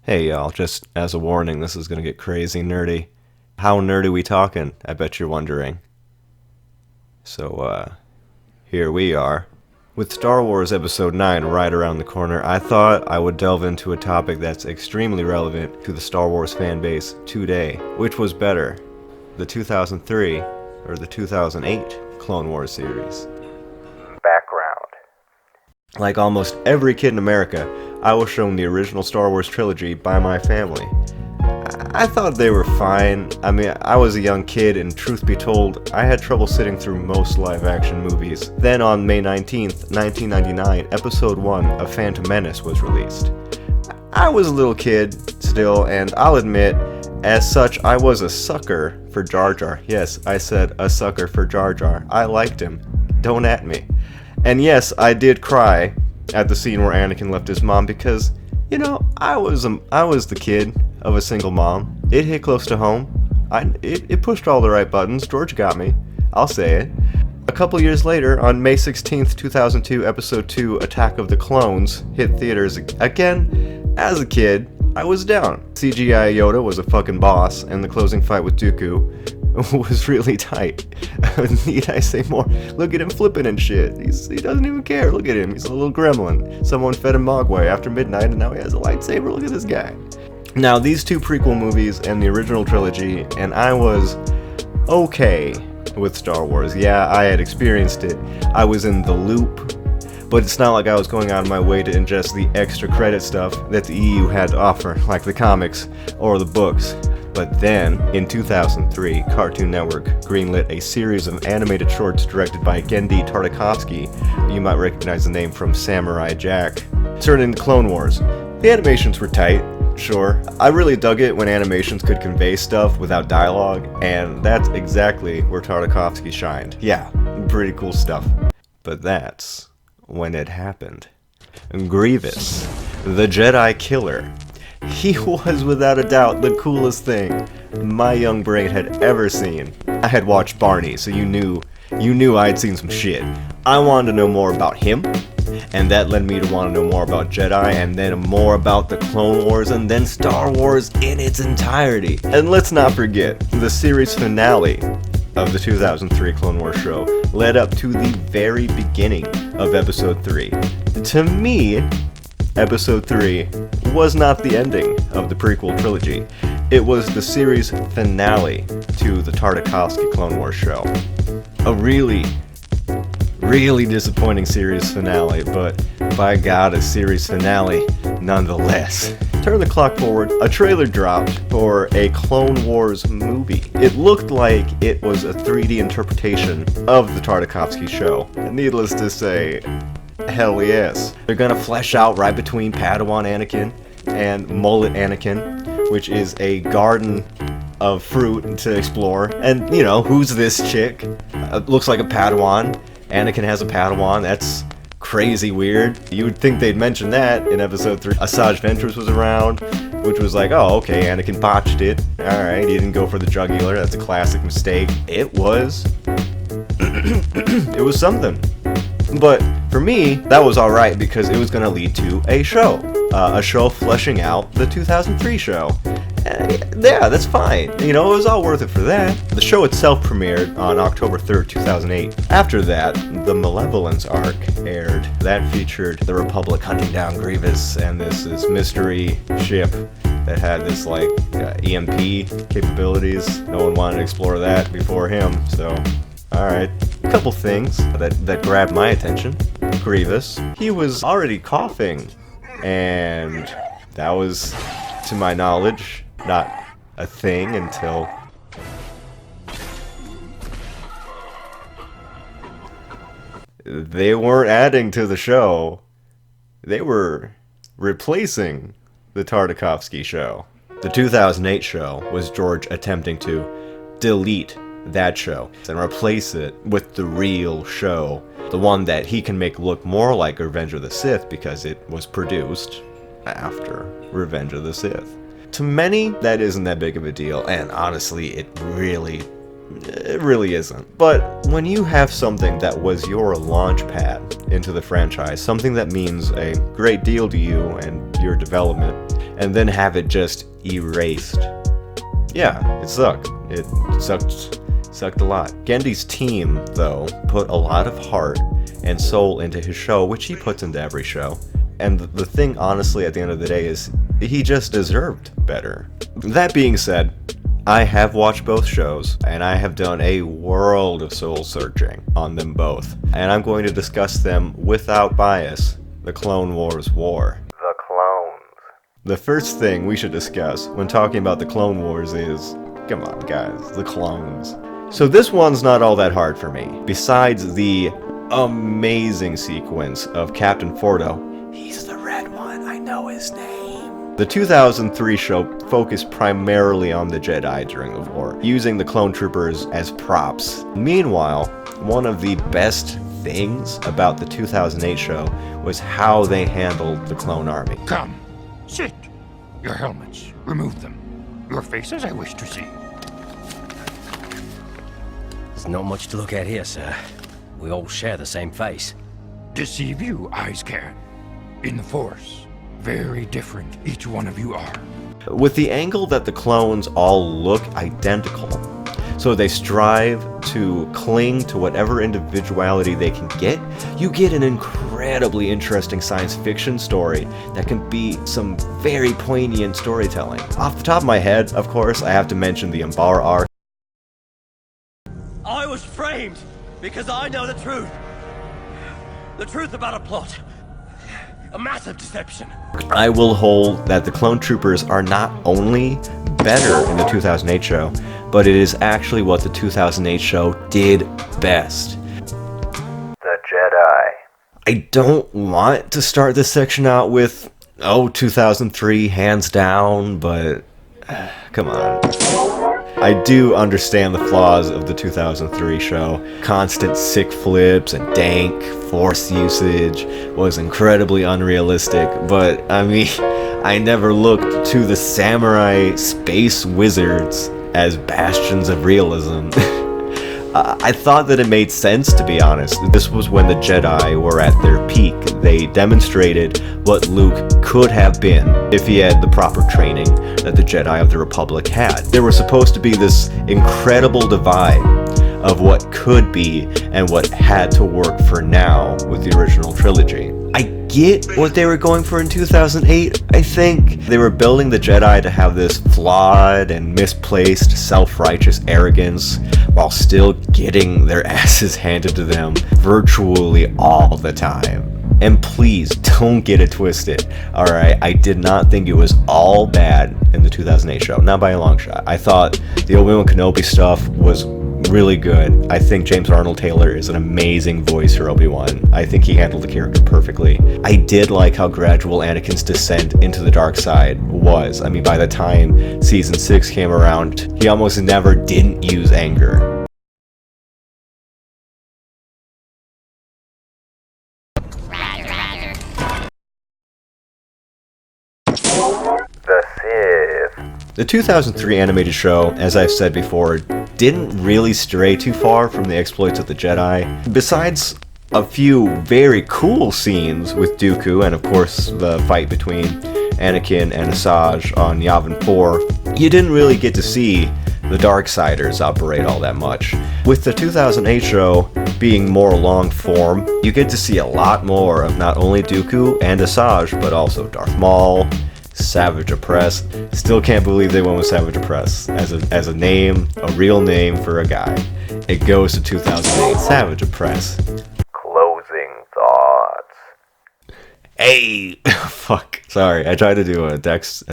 Hey y'all, just as a warning, this is gonna get crazy nerdy. How nerdy we talking? I bet you're wondering. So, here we are. With Star Wars Episode 9 right around the corner, I thought I would delve into a topic that's extremely relevant to the Star Wars fanbase today. Which was better, the 2003 or the 2008 Clone Wars series? Background. Like almost every kid in America, I was shown the original Star Wars trilogy by my family. I thought they were fine. I mean, I was a young kid, and truth be told, I had trouble sitting through most live-action movies. Then on May 19th, 1999, Episode 1 of Phantom Menace was released. I was a little kid still, and I'll admit, as such, I was a sucker for Jar Jar. Yes, I said a sucker for Jar Jar. I liked him. Don't at me. And yes, I did cry at the scene where Anakin left his mom because, you know, I was the kid of a single mom. It hit close to home. It pushed all the right buttons. George got me. I'll say it. A couple years later, on May 16th, 2002, Episode 2, Attack of the Clones, hit theaters again. As a kid, I was down. CGI Yoda was a fucking boss, and the closing fight with Dooku was really tight. Need I say more? Look at him flipping and shit. He doesn't even care. Look at him. He's a little gremlin. Someone fed him Mogwai after midnight, and now he has a lightsaber. Look at this guy. Now, these two prequel movies and the original trilogy, and I was okay with Star Wars. Yeah, I had experienced it. I was in the loop. But it's not like I was going out of my way to ingest the extra credit stuff that the EU had to offer, like the comics or the books. But then, in 2003, Cartoon Network greenlit a series of animated shorts directed by Genndy Tartakovsky. You might recognize the name from Samurai Jack. Turned into Clone Wars. The animations were tight, sure. I really dug it when animations could convey stuff without dialogue, and that's exactly where Tartakovsky shined. Yeah, pretty cool stuff. But that's when it happened. Grievous, the Jedi killer. He was without a doubt the coolest thing my young brain had ever seen. I had watched Barney, so you knew I'd seen some shit. I wanted to know more about him, and that led me to want to know more about Jedi, and then more about the Clone Wars, and then Star Wars in its entirety. And let's not forget, the series finale of the 2003 Clone Wars show led up to the very beginning of Episode 3. To me, Episode 3 was not the ending of the prequel trilogy. It was the series finale to the Tartakovsky Clone Wars show. A really disappointing series finale, but by God, a series finale nonetheless. Turn the clock forward, a trailer dropped for a Clone Wars movie. It looked like it was a 3D interpretation of the Tartakovsky show. And needless to say, hell yes. They're gonna flesh out right between Padawan Anakin and Mullet Anakin, which is a garden of fruit to explore. And, you know, who's this chick? Looks like a Padawan. Anakin has a Padawan. That's crazy weird. You would think they'd mention that in Episode 3. Asajj Ventress was around, which was like, oh, okay, Anakin botched it. Alright, he didn't go for the jugular. That's a classic mistake. It was something. But for me, that was alright because it was going to lead to a show fleshing out the 2003 show. Yeah, that's fine. You know, it was all worth it for that. The show itself premiered on October 3rd, 2008. After that, the Malevolence arc aired. That featured the Republic hunting down Grievous and this mystery ship that had this, like, EMP capabilities. No one wanted to explore that before him, so alright. A couple things that grabbed my attention. Grievous. He was already coughing, and that was, to my knowledge, not a thing until they weren't adding to the show. They were replacing the Tartakovsky show. The 2008 show was George attempting to delete that show and replace it with the real show, the one that he can make look more like Revenge of the Sith because it was produced after Revenge of the Sith. To many, that isn't that big of a deal, and honestly, it really isn't. But when you have something that was your launch pad into the franchise, something that means a great deal to you and your development, and then have it just erased. Yeah, it sucked. It sucked a lot. Gendy's team, though, put a lot of heart and soul into his show, which he puts into every show. And the thing, honestly, at the end of the day is he just deserved better. That being said, I have watched both shows, and I have done a world of soul searching on them both. And I'm going to discuss them without bias. The Clone Wars War. The clones. The first thing we should discuss when talking about the Clone Wars is, come on guys, the clones. So this one's not all that hard for me. Besides the amazing sequence of Captain Fordo, he's the red one, I know his name. The 2003 show focused primarily on the Jedi during the war, using the clone troopers as props. Meanwhile, one of the best things about the 2008 show was how they handled the clone army. Come, sit. Your helmets, remove them. Your faces I wish to see. There's not much to look at here, sir. We all share the same face. Deceive you, eyes can. In the Force, very different each one of you are. With the angle that the clones all look identical, so they strive to cling to whatever individuality they can get, you get an incredibly interesting science fiction story that can be some very poignant storytelling. Off the top of my head, of course, I have to mention the Umbar arc. I was framed because I know the truth. The truth about a plot. A massive deception. I will hold that the clone troopers are not only better in the 2008 show, but it is actually what the 2008 show did best. The Jedi. I don't want to start this section out with, 2003 hands down, but come on. I do understand the flaws of the 2003 show. Constant sick flips and dank force usage was incredibly unrealistic, but I mean, I never looked to the samurai space wizards as bastions of realism. I thought that it made sense, to be honest. This was when the Jedi were at their peak. They demonstrated what Luke could have been if he had the proper training that the Jedi of the Republic had. There was supposed to be this incredible divide of what could be and what had to work for now with the original trilogy. I get what they were going for in 2008, I think. They were building the Jedi to have this flawed and misplaced self-righteous arrogance while still getting their asses handed to them virtually all the time. And please, don't get it twisted, alright? I did not think it was all bad in the 2008 show, not by a long shot. I thought the Obi-Wan Kenobi stuff was really good. I think James Arnold Taylor is an amazing voice for Obi-Wan. I think he handled the character perfectly. I did like how gradual Anakin's descent into the dark side was. I mean, by the time season 6 came around, he almost never didn't use anger. The 2003 animated show, as I've said before, didn't really stray too far from the exploits of the Jedi. Besides a few very cool scenes with Dooku and of course the fight between Anakin and Asajj on Yavin 4, you didn't really get to see the Darksiders operate all that much. With the 2008 show being more long form, you get to see a lot more of not only Dooku and Asajj, but also Darth Maul, Savage Opress. Still can't believe they went with Savage Opress as a name, a real name for a guy. It goes to 2008. Savage Opress. Closing thoughts. Hey, fuck. Sorry, I tried to do a Dex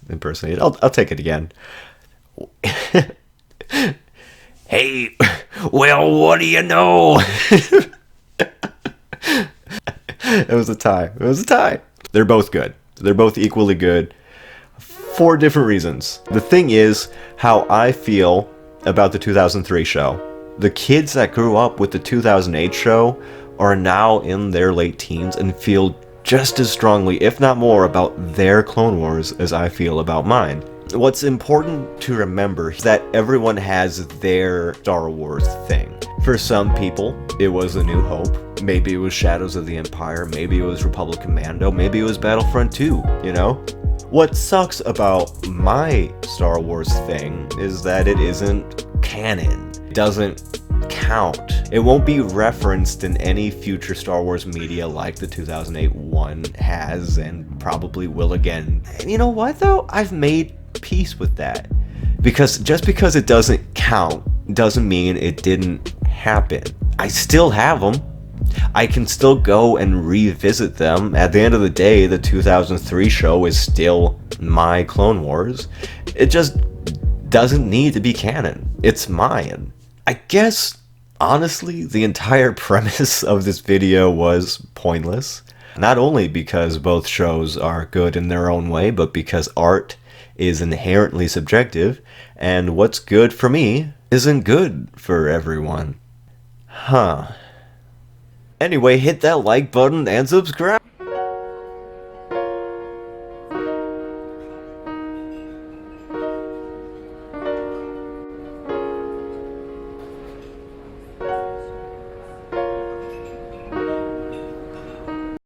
impersonation. I'll take it again. Hey, well, what do you know? It was a tie. They're both good. They're both equally good for different reasons. The thing is, how I feel about the 2003 show. The kids that grew up with the 2008 show are now in their late teens and feel just as strongly, if not more, about their Clone Wars as I feel about mine. What's important to remember is that everyone has their Star Wars thing. For some people, it was A New Hope. Maybe it was Shadows of the Empire. Maybe it was Republic Commando. Maybe it was Battlefront 2, you know? What sucks about my Star Wars thing is that it isn't canon. It doesn't count. It won't be referenced in any future Star Wars media like the 2008 one has and probably will again. And you know what though? I've made peace with that. Because just because it doesn't count doesn't mean it didn't happen. I still have them. I can still go and revisit them. At the end of the day, the 2003 show is still my Clone Wars. It just doesn't need to be canon. It's mine. I guess, honestly, the entire premise of this video was pointless. Not only because both shows are good in their own way, but because art is inherently subjective, and what's good for me isn't good for everyone. Huh. Anyway, hit that like button and subscribe!